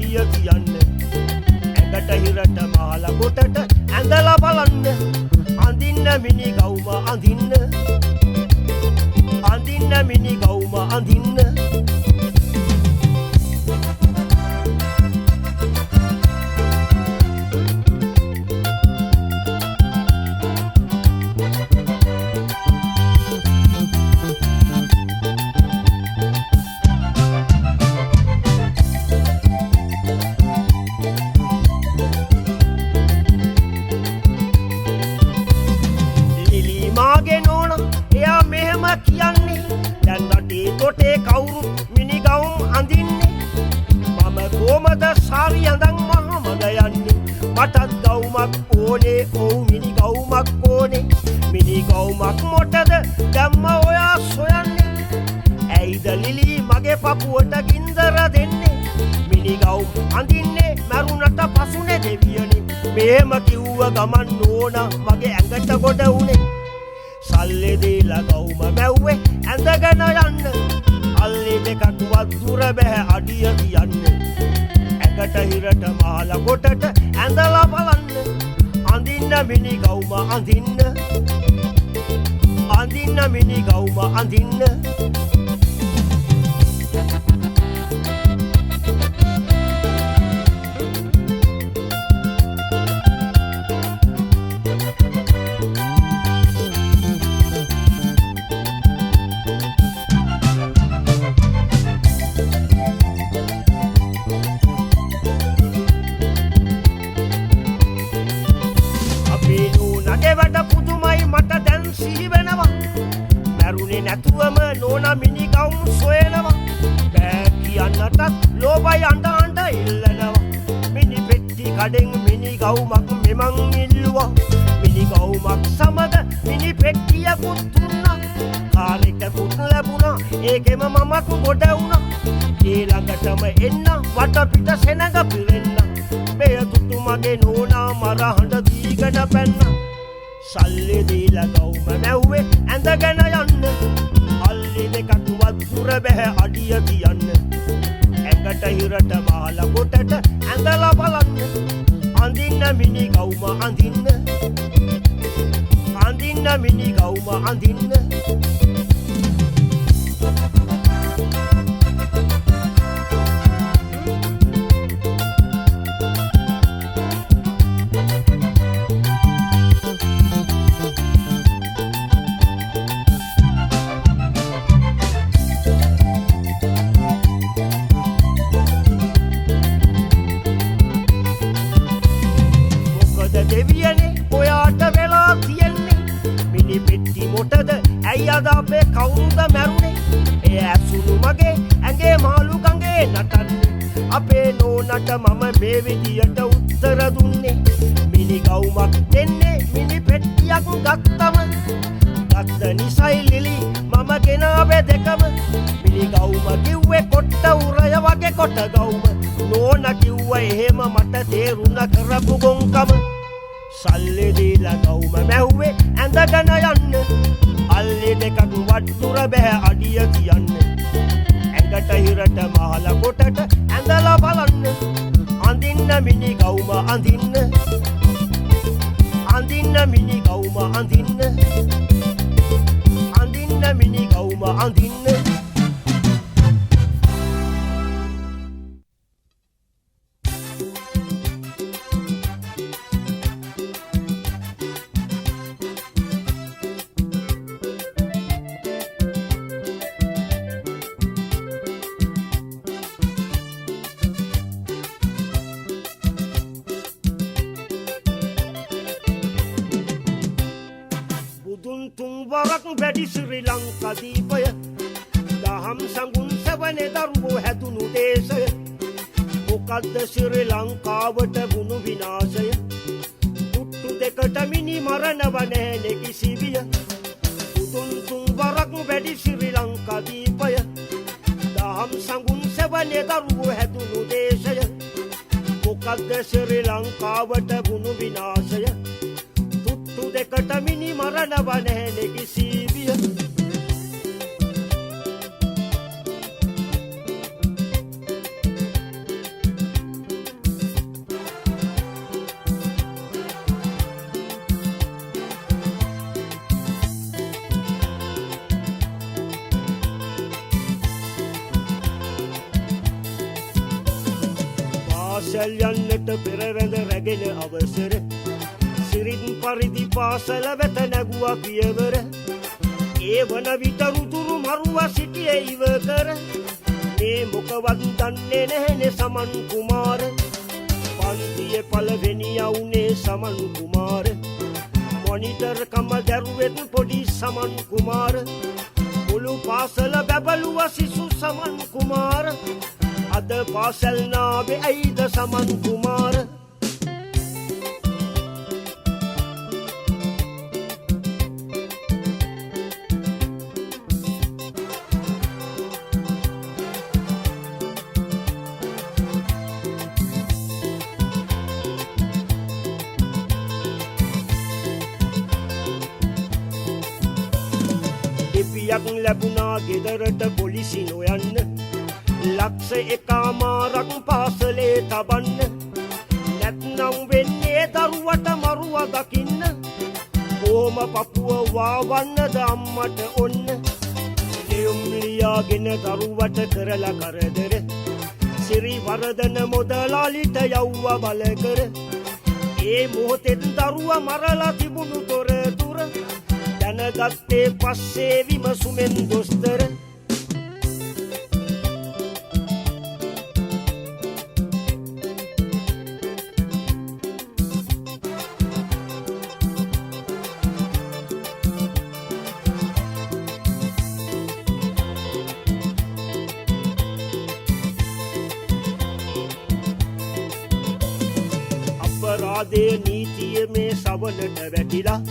අඩිය තියන්න ඇඟට හිරට මාල කොටට ඇඳලා බලන්න අඳින්න මිනි ගවුම අඳින්න අඳින්න මිනි ගවුම අඳින්න කියන්නේ දැන් රටේ තොටේ කවුරු මිනි ගවුම් අඳින්නේ මම කොමද සාරි අඳන් මහමග යන්නේ මටත් ගවුමක් ඕනේ ඔව් මිනි ගවුමක් ඕනේ මිනි ගවුමක් මොටද දැම්ම ඔයා සොයන්නේ ඇයිද ලිලි මගේ පපුවට ගින්දර දෙන්නේ මිනි ගවුම් අඳින්නේ මරුණට පසුනේ දෙවියනේ මෙහෙම කිව්ව ගමන් නෝනා මගේ ඇඟට ගොඩ උනේ සල්ලි දීලා ගවුම මැව්වේ ඇඳගෙන යන්න අල්ලි දෙකක් වතුර බෑ අඩිය තියන්න ඇඟට හිරට මාල කොටට ඇඳලා බලන්න අඳින්න මිනි ගවුම අඳින්න අඳින්න මිනි ගවුම අඳින්න නැතුවම නෝනා මිනි ගවුම් සොයනවා බෑ කියන්නටත් ලෝබයි අඬ ඉල්ලනවා මිනි පෙට්ටි කඩෙන් මිනි ගවුමක් මෙමන් ඉල්ලුවා මිනි ගවුමක් සමග මිනි පෙට්ටියකුත් දුන්නා කාර් එකකුත් ලැබුණා ඒකෙම මමත් ගොඩ වුණා ඒ ළඟටම එන්න වටපිට සෙනඟ පිරෙන්න මෙය තුතු මගේ නෝනා මර හඬ දීගෙන පැන්න සල්ලි දීලා ගවුම මැව්වේ ඇඳගෙන යන්න අල්ලි දෙකක් වතුර බෑ අඩිය තියන්න ඇඟට හිරට මාල කොටට ඇඳලා බලන්න අඳින්න මිනි ගවුම අඳින්න අඳින්න මිනි ගවුම අඳින්න දෙවියනේ ඔයාට වෙලා තියෙන්නේ මිනි පෙට්ටි මොටද ඇයි අද අපේ කවුරුද මැරුණේ එය ඇසුණු මගේ ඇඟේ මාළු ගඟේ නටන්නේ අපේ නෝනට මම මේ විදියට උත්තර දුන්නේ මිනි ගවුමක් දෙන්නේ මිනි පෙට්ටියක් ගත්තම ගත්ත නිසයි ලිලි මම ගෙනාවේ දෙකම මිනි ගවුම කිව්වේ කොට්ට උරය වගේ කොට ගවුම නෝනා කිව්වා එහෙම මට තේරුණ කරපු ගොංකම සල්ලි දීලා ගවුම මැව්වේ ඇඳගෙන යන්න අල්ලි දෙකක් වතුර බෑ අඩිය තියන්න ඇඟට හිරට මාල කොටට ඇඳලා බලන්න අඳින්න මිනි ගවුම අඳින්න අඳින්න මිනි ගවුම අඳින්න අඳින්න මිනි ගවුම අඳින්න තුන්වරක් වැඩි ශ්‍රී ලංකාදීපය දහම් සඟුන් සැවනේ දරුවෝ හැදුණු දේශය මොකද්ද ශ්‍රී ලංකාවට වුණු විනාශය තුට්ටු දෙකට මිනි මරණව නැහැ කිසිවිය තුන්වරක් වැඩි ශ්‍රී ලංකාදීපය දහම් සඟුන් සැවනේ දරුවෝ හැදුණු දේශය මොකද්ද ශ්‍රී ලංකාවට වුණු විනාශය දෙකට මිනි මරණව නැහැ කිසිවිය පාසල් යන්නට පෙරවැඳ රැගෙන අවසර සිරිත් පරිදි පාසල වෙත නැගුවා පියවර ඒ වන විට රුතුරු මරුවා සිටියේ ඉවකර මේ මොකවත් දන්නේ නැහැනේ සමන් කුමාර පන්තියේ පළවෙනියා වුණේ සමන් කුමාර මොනිටර් කම දරුවෙක් පොඩි සමන් කුමාර මුළු පාසල බැබළුවා සිසු සමන් කුමාර අද පාසල් නාවේ ඇයිද සමන් කුමාර ලිපියක් ලැබුණා ගෙදරට පොලිසි නොයන්න ලක්ෂ එකමාරක් පාසලේ තබන්න නැත්නම් වෙන්නේ දරුවට මරුව දකින්න ඕම පපුව වාවන්නද අම්මට ඔන්න ලියුම් ලියාගෙන දරුවට කරලා කරදර සිරි වරදන මොදලාලිට යව්වා බල කර ඒ මොහොතෙන් දරුවා මරලා තිබුණු තොරතුර දැනගත්තේ පස්සේ විමසුමෙන් දොස්තර අපරාධේ නීතිය මේ සවනට වැටිලා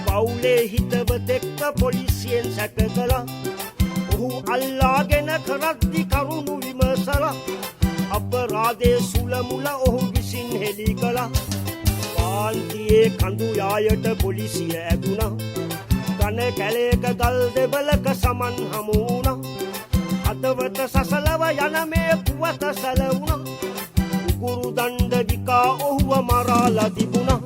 පවුලේ හිතවතෙක්ව පොලිසියෙන් සැක කළා ඔහු අල්ලාගෙන කරද්දි කරුණු විමසලා අපරාධේ සුල මුල ඔහු විසින් හෙළි කළා පාන්තියේ කඳු යායට පොලිසිය ඇදුණා කන කැලේක ගල් දෙබලක සමන් හමු වුණා හදවත සසලව යන මේ පුවත සැලවුණා උගුරු දණ්ඩ විකා ඔහුව මරාලා තිබුණා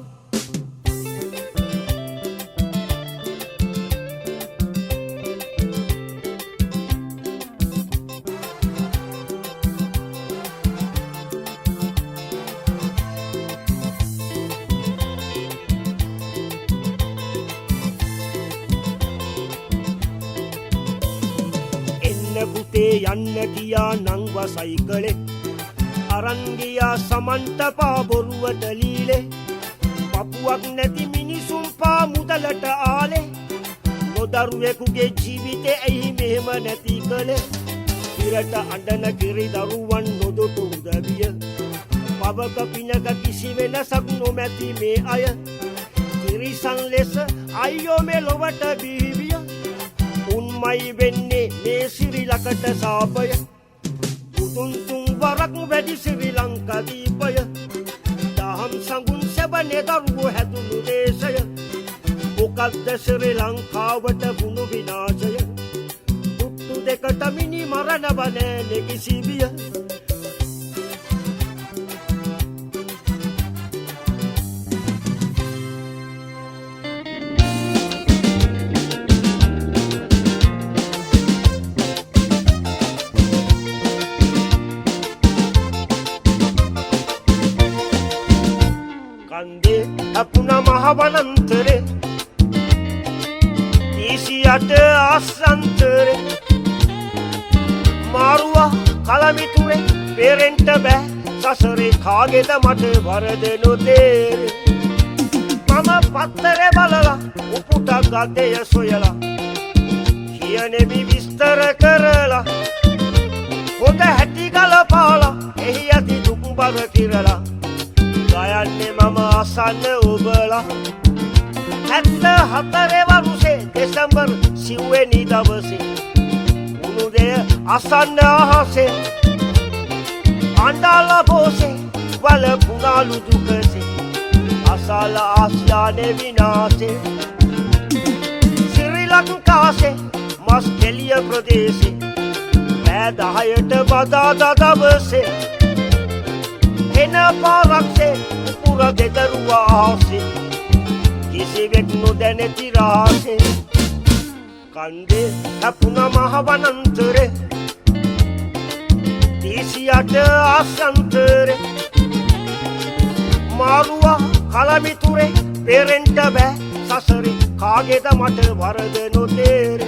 පුතේ යන්න ගියා නංව සයිකලේ අරන් ගියා සමන්ත පා බොරුවට ලීලේ පපුවක් නැති මිනිසුන් පා මුදලට ආලේ නොදරුවෙකුගේ ජීවිතේ ඇයි මෙහෙම නැති කලේ ඉරට අඬන කිරි දරුවන් නොදොට උදවිය පවක පිනක කිසි වෙනසක් නොමැති මේ අය තිරිසන් ලෙස අයියෝ මේ ලොවට බිහිවිය උන්මයි වෙන්නේ මේ ශ්‍රී ලකට සාපය උතුම් තුන් වරක් වැඩි ශ්‍රී ලංකා දීපය දහම් සංගුණ සැබනේ දරුවෝ හැදුණු දේශය මොකද්ද ශ්‍රී ලංකාවට වුණු විනාශය තුට්ටු දෙකට මිනි මරණ බනේ නෙකිසිවිය කන්දේ අපුණ මහවනන්තරේ ඊසියට ආසන්තරේ මාරුවා කලමිතුරේ පෙරෙන්ට බෑ සසරේ කාගෙද මට වරද නොතේරේ මම පත්තරේ බලලා උපුටා ගදේ සොයලා කියනෙමි විස්තර කරලා හොඳ හැටි ගලපාලා එහි ඇති දුක් බර කිරලා ගයන්නේ මම අසන්න ඔබලා 74 වරුසේ දෙසැම්බර් 9 වෙනි දවසේ උණුදේ අසන්න අහසේ අඬලා පොසේ වල පුනාලු දුකසේ අසල ආස්යානේ විනාසේ ශ්‍රී ලංකාසේ මස් කෙලිය ප්‍රදේශේ පෑ 10ට බදාදා දවසේ එන පාරක්සේ උපුර දෙදරුවා ආසේ කිසිවෙක් නොදැනෙති රාසේ කන්දේ අපුණ මහවනන්තරේ 38 ආසන්තරේ මාරුවා කලමිතුරේ පෙරෙන්ට බෑ සසරේ කාගේද මට වරද නොතේරේ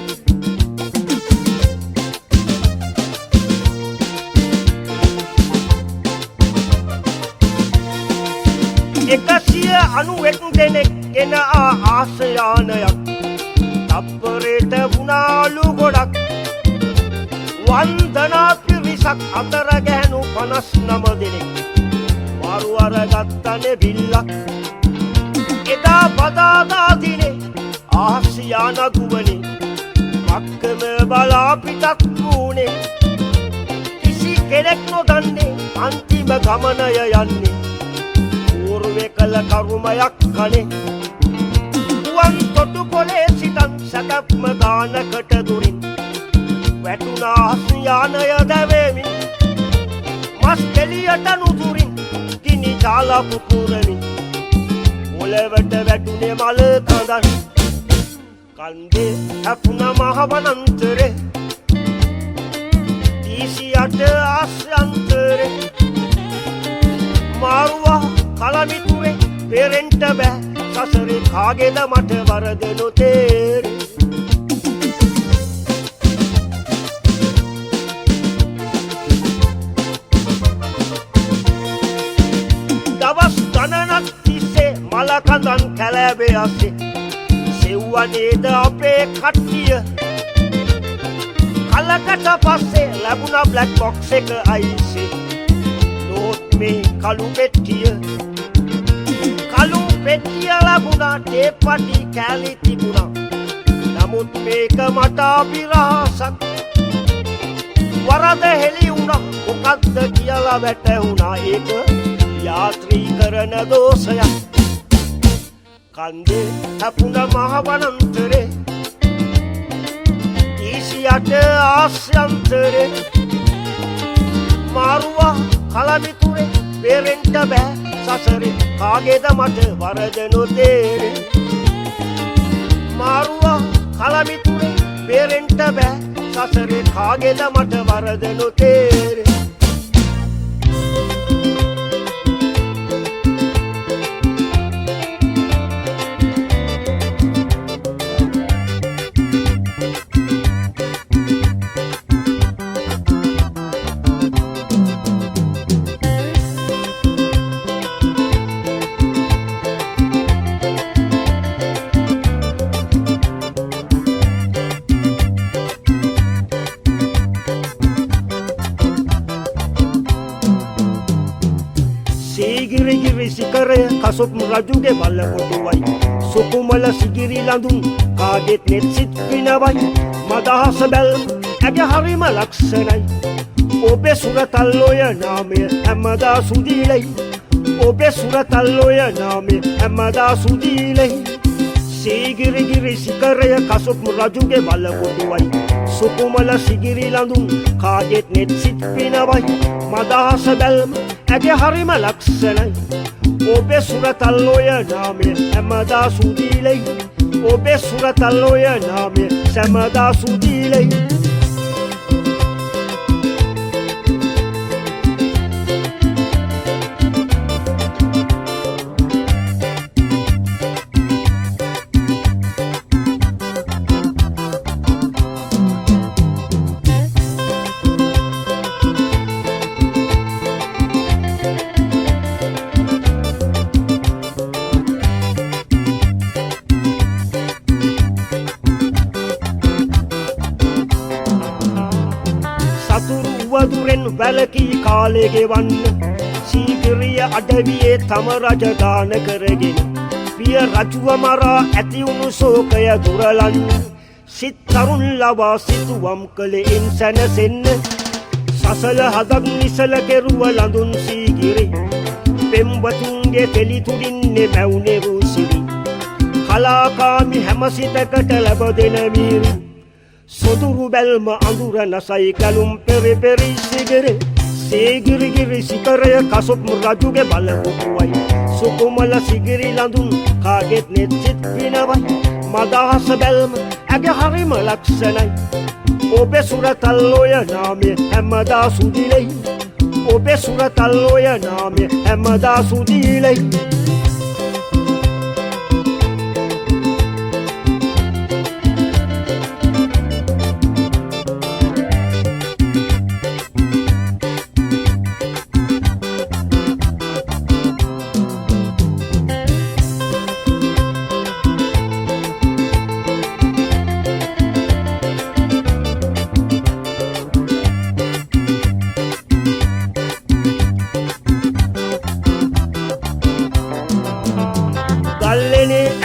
එකසිය අනුවෙක් දෙනෙක් ගෙන ආසයානයක් තප්පරේට වුණාලු ගොඩක් වන්දනා පිරිසක් අතර ගැහණු 59 දෙනෙක් මාරු අරගත්තනේ බිල්ලක් එදා බදාදා දිනේ ආසියාන ගුවනේ මක්කම බලා පිටත් වුණේ කිසි කෙනෙක් නොදන්නේ අන්තිම ගමනය යන්නේ ඌරුවේ කළ කරුමයක් කනේ වන් තොටු කොලේ සිටන් සැකප්ම ගානකට දුරින් වැටුණා ආසියානය දැවෙමින් මස් එළියට නුදුරින් ගිනි ජාලා පුපුරමින් පොළවට වැටුනේ මල කඳන් කන්දේ අපුණ මහ වනාන්තරේ දීසියට ආස්‍යන්තරේ මාරුවා කලමිතුරේ පෙරෙන්ට බෑ සසරේ කාගේද මට වරද නොතේරේ දවස් ගණනක් තිස්සේ මල කඳන් කැලෑවේ අස්සේ සෙව්වනේද අපේ කට්ටිය කලකට පස්සේ ලැබුණා බ්ලැක් බොක්ස් එක අයිසේ නෝට් මේ කළු පෙට්ටිය ලැබුණා ටේප්පටි කෑලි තිබුණා නමුත් මේක මට අභිරහසක් වරද හෙළි වුණා මොකක්ද කියලා වැටහුණා ඒක යාත්‍රීකරණ දෝෂයක් කන්දේ හැපුණ මහ වනාන්තරේ ඊසියට ආස්‍යන්තරේ මාරුවා කලමිතුරේ පෙරෙන්ට බෑ සසරේ කාගේද මට වරද නොතේරේ මාරුවා කලමිතුරේ පෙරෙන්ට බෑ සසරේ කාගේද මට වරද නොතේරේ සිගිරි සිකරය කසොප් රජුගේ බල්ල කොටුවයි සුකුමල සිගිරි ලඳුන් කාගෙත් නෙත් සිත් පිනවයි මදහස බැල්ම ඇගේ හරිම ලක්ෂණයි ඔබේ සුරතල්ලොය නාමය හැමදා සුදීලයි ඔබේ සුරතල්ලොය නාමය හැමදා සුදීලයි සිගිරි සිකරය කසොප් රජුගේ බල්ල කොටුවයි සුකුමල සිගිරි ලඳුන් කාගෙත් නෙත් සිත් පිනවයි මදහස බැල්ම ඇගේ හරිම ලක්ෂණයි ඔබේ සුරතල්ලොය නාමය හැමදා සුදීලයි ඔබේ සුරතල්ලොය නාමය සැමදා සුදීලයි වදුරෙන් වැලකී කාලේ ගෙවන්න සීගිරිය අඩවියේ තම රජදාන කරගෙන පිය රජුව මරා ඇති වුණු ශෝකය දුරලන්න සිත් තරුන් ලවා සිතුවම් කළේ සැනසෙන්න සසල හදක් නිසල කෙරුව ලඳුන් සීගිරි පෙම්වතුන්ගේ තෙලිතුරින්නේ මැවුනේ රූසිරි කලාකාමි හැම සිතකට ලැබ දෙන මීරි සොදුරු බැල්ම අඳුර නසයි කැලුම් පෙරි පෙරි සිගිරි සිකරය කසොප් රජුගේ බල කොටුවයි සුකුමල සිගිරි ලඳුන් කාගෙත් නෙත් සිත් පිනවයි මදහස බැල්ම ඇගේ හරිම ලක්ෂණයි ඔබේ සුරතල්ලොය නාමය හැමදා සුදිලයි ඔබේ සුරතල් ඔය නාමය හැමදා සුදීලයි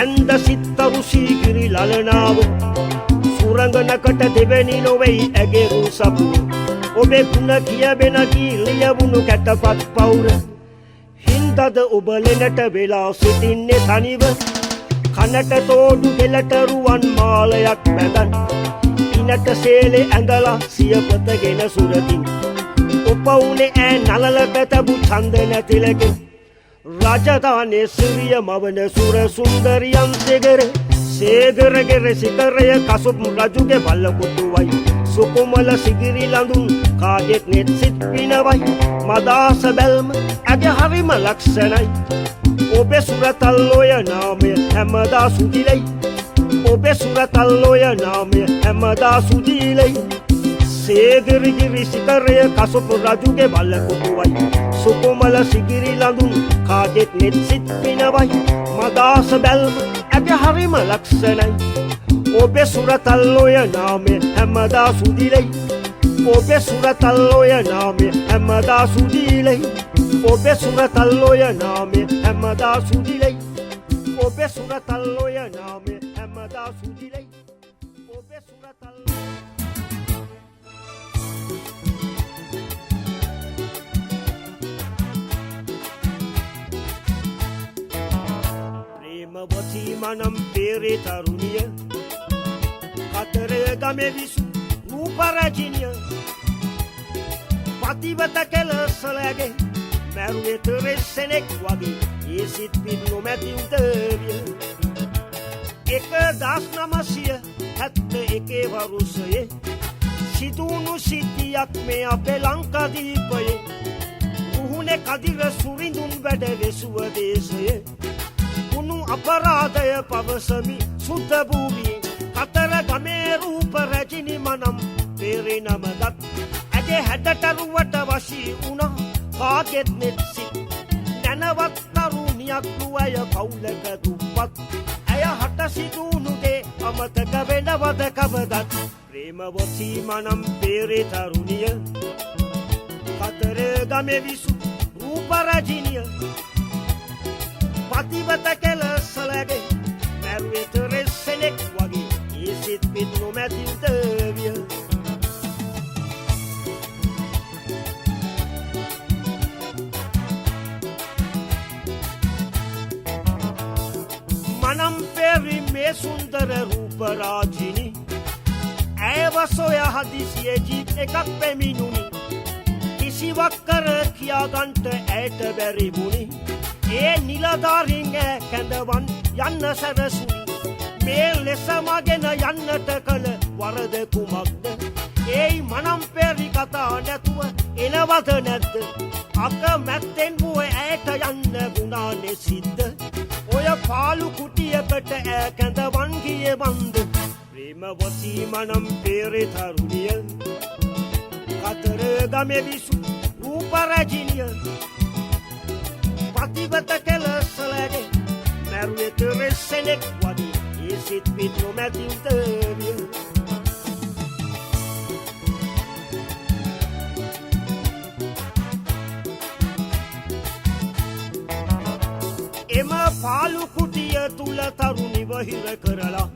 ඇන්ද සිත්තරු සීගිරි ලලනාව සුරංගනකට දෙවැනි නොවෙයි ඇගෙරු සපුව ඔබේ ගුණ කියබෙන ලියවුණු කැටපත් පවුර හින්දද ඔබ ලෙනට වෙලා සිටින්නේ තනිව කනට තෝඩු ගෙලට රුවන් මාලයක් බැඳන් ඉනට සේලේ ඇඳලා සියපතගෙන සුරතින් උපවුනේ ඈ නලල බැතබු ඡන්ද නැතිලකෙන් රාජධානයේ සිරිය මවන සුර සුන්දරියන් සේගරගෙර සිකරය කසුප් රජුගේ බල්ලකොටුවයි සුකුමල සිගිරි ලඳුන් කාගෙත් නෙත් සිත් පිනවයි මදාස බැල්ම ඇගේ හරිම ලක්ෂණයි ඔබේ සුරතල් ඔය නාමය හැමදා සුදිලයි ඔබේ සුරතල් ඔය නාමය හැමදා සුදිලයි සේගරගෙර සිකරය කසුප් රජුගේ බල්ලකොටුවයි සුකුමල සිගිරි ලඳුන් කාගෙත් නෙත් සිත් පිනවයි මදාස බැල්ම ඇගේ හරිම ලක්ෂණයි ඔබේ සුරතල් ඔය නාමය හැමදා සුදිලයි ඔබේ සුරතල් ඔය නාමය හැමදා සුදිලයි ඔබේ සුරතල් ඔය නාමය හැමදා සුදිලයි ඔබේ සුරතල් ඔය නාමය හැමදා සුදිලයි ඔබේ සුරතල් වති මනම් පේරේ තරුණිය කතරේ ගමේ විසු රූපරජිනිය පතිවත කෙලසලගේ මැරුවේ තෙරෙස්සෙනෙක් වගේ ඒ සිත් පින් නොමැති උදවිය 1971 වරුසයේ සිදුණු සිද්ධියක් මේ අපේ ලංකාදීපයේ රුහුණේ කදිර සුරිඳුන් වැඩ වෙසුව දේශයේ කුණු අපරාධය පවසමි සුද්ධ භූමියේ කතර ගමේ රූප රජිනි මනම් පේරේ නමගත් ඇගේ හැඩටරුවට වශී වුණා කාගෙත් නෙත්සි නැනවත් තරුණියක් වූ කවුලක දුප්පත් ඇය හට සිදුණුගේ අමතක වෙනවද කවදත් ප්‍රේමවතී මනම් පේරේ තරුණිය කතර ගමේ විසු රූප රජිනිය පතිවත කෙලසලගේ මැරුවේ තෙරෙස්සෙනෙක් වගේ ඒ සිත් පින් නොමැති උදවිය මනම් පෙරි මේ සුන්දර රූප රාජිනි ඇයව සොයා හදිසියේ ජීප් එකක් පැමිණුණි කිසිවක් කර කියාගන්ට ඇයට බැරි වුණි ඒ නිලධාරීන් කැඳවන් යන්න සැරසුනි මේ ලෙස මගෙන යන්නට කළ වරද කුමක්ද ඒයි මනම් පෙරි කතා නැතුව එනවද නැද්ද අක මැත්තෙන් වුව ඇයට යන්න ගුණානේ සිද්ධ ඔය පාලු කුටියකට කැඳවන් ගියේ බන්ද ප්‍රේමවතී මනම් පෙරේ තරුණිය කතර ගමේ විසු රූප රජිනිය පතිවත කෙලසලගේ මැරුවේ තෙරෙස්සෙනෙක් වගේ ඒ සිත් පින් නොමැති උදවිය එම පාලු කුටිය තුල තරුණිව හිර කරලා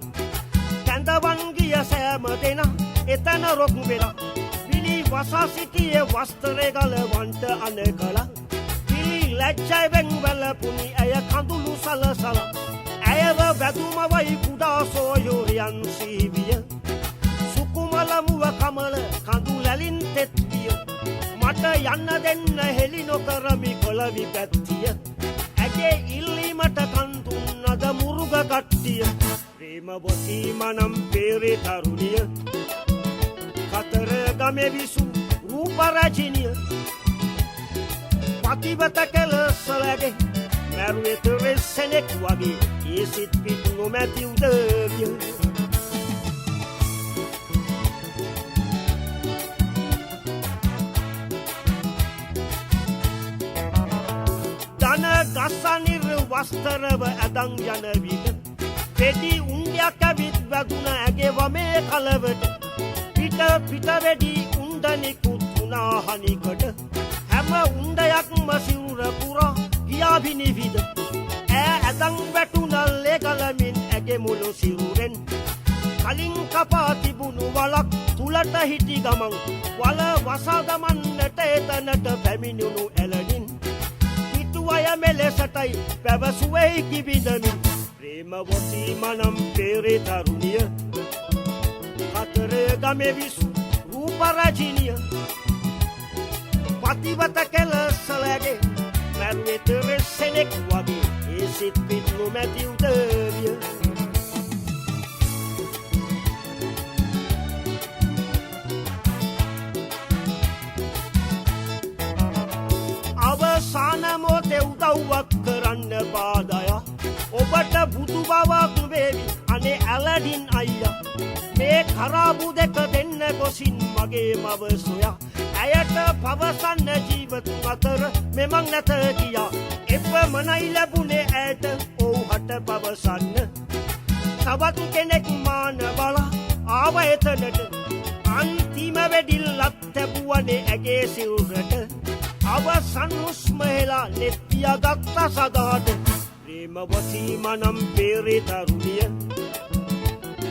කැඳවන් ගිය සෑම දෙනා එතන රොක් වෙලා පිළි වසා සිටියේ වස්ත්‍රේ ගලවන්ට අන කළා ලැජ්ජයි වෙන්වල පුනි ඇය කඳුළු සලසල ඇයව වැදුම වයි කුඩා සෝයුරියන් සීවිය සුකුමල මුව කමල කඳු ලැලින් තෙත් විය මට යන්න දෙන්න හෙලි නොකරමි කොළවි පැත්තිය ඇගේ ඉල්ලීමට කන්තුන් අද මුරුග කට්ටිය ප්‍රේමවතී මනම් පේරේ තරුණිය කතර ගමේ විසු රූප රජිනිය පතිවත කෙලසලගේ මැරුවේ තෙරෙස්සෙනෙක් වගේ ඒ සිත් පිට නොමැති උදවිය දන ගස්සනිර් වස්තරව ඇදං යන විට පෙඩි උන්ඩයක් ඇවිත් වැදුන ඇගේ වමේ කලවට පිට වැඩි උන්ඩනිකුත් වුණා හනිකට හැම උන්ඩයක්ම සිවුර පුරා ගියා විනිවිද ඇදං වැටුනල්ලේ ගලමින් ඇගේ මුළු සිරුරෙන් කලින් කපා තිබුණු වලක් තුලට හිටි ගමන් වල වසා දමන්නට එතනට පැමිණුණු ඇලඩින් අය මෙලෙසටයි පැවසුවෙහි කිබිදමින් ප්‍රේමවසී මනම් පේරේ තරුණිය කතර ගමෙවිසු රූපරජිනිය පතිවත කෙලසලගේ මැරුවේ තෙරෙස්සෙනෙක් වගේ ඒ සිත් පිට නොමැති උදවිය අවසාන මොහොතේ උදව්වක් කරන්න බාදය ඔබට බුදු බවක් වේවි අනේ ඇලඩින් අයියා මේ කරාබු දෙක දෙන්න ගොසින් මගේ මව සොයා ඇයට පවසන්න ජීවතුන් අතර මෙමන් නැත කියා එපමණයි ලැබුණේ ඇයට ඔව්හට පවසන්න තවත් කෙනෙක් මාන බලා ආව එතනට අන්තිම වෙඩිල්ලක් තැබුවනේ ඇගේ සිවුරට අවසන් හුස්මහෙලා නෙත්තිය ගත්ත සදාට ප්‍රේමවසී මනම් පේරේ තරුණිය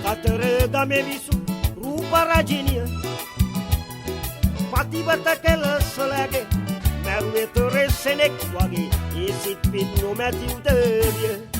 කතර ගමෙවිසු රූපරජිනිය පතිවත කෙලසලගේ මැරුවේ තෙරෙස්සෙනෙක් වගේ ඒ සිත් පිට නොමැති උදවිය